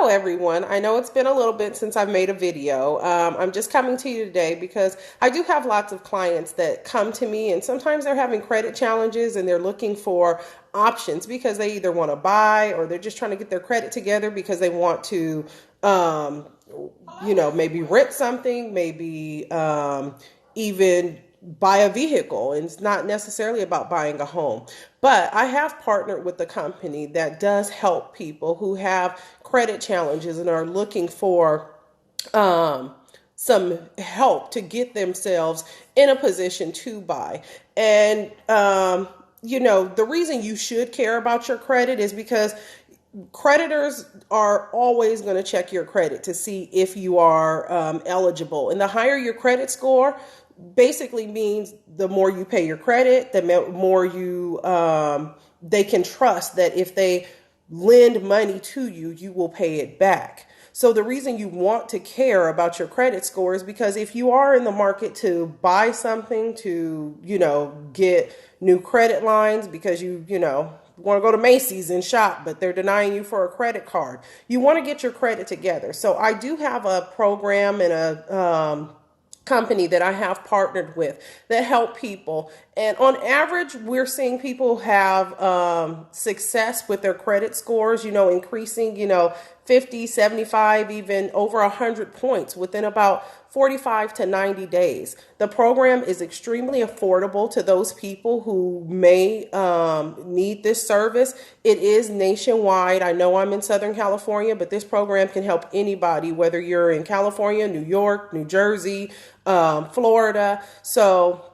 Hello everyone. I know it's been a little bit since I've made a video. I'm just coming to you today because I do have lots of clients that come to me and sometimes they're having credit challenges and they're looking for options because they either want to buy or they're just trying to get their credit together because they want to, um, maybe rent something, maybe even buy a vehicle. And it's not necessarily about buying a home. But I have partnered with a company that does help people who have credit challenges and are looking for some help to get themselves in a position to buy. And, the reason you should care about your credit is because creditors are always going to check your credit to see if you are eligible. And the higher your credit score basically means the more you pay your credit, the more you they can trust that if they lend money to you, you will pay it back. So the reason you want to care about your credit score is because if you are in the market to buy something, to, get new credit lines because you want to go to Macy's and shop, but they're denying you for a credit card, you want to get your credit together. So I do have a program and a company that I have partnered with that help people. And on average, we're seeing people have success with their credit scores, increasing, 50, 75, even over 100 points within about 45 to 90 days. The program is extremely affordable to those people who may need this service. It is nationwide. I know I'm in Southern California, but this program can help anybody, whether you're in California, New York, New Jersey, Florida. So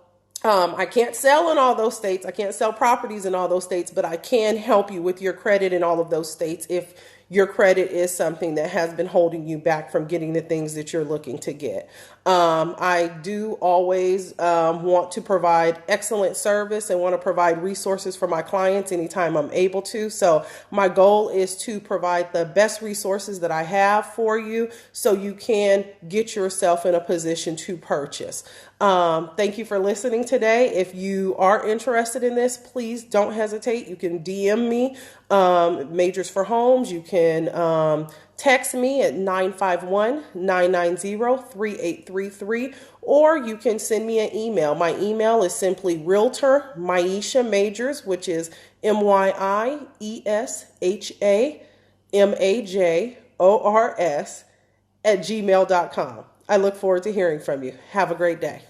I can't sell in all those states. I can't sell properties in all those states, but I can help you with your credit in all of those states if your credit is something that has been holding you back from getting the things that you're looking to get. I do always want to provide excellent service and want to provide resources for my clients anytime I'm able to. So my goal is to provide the best resources that I have for you so you can get yourself in a position to purchase. Thank you for listening today. If you are interested in this, please don't hesitate. You can DM me, Majors for Homes. You can text me at 951-990-3833, or you can send me an email. My email is simply Realtor Maisha Majors, which is MYIESHAMAJORS @gmail.com. I look forward to hearing from you. Have a great day.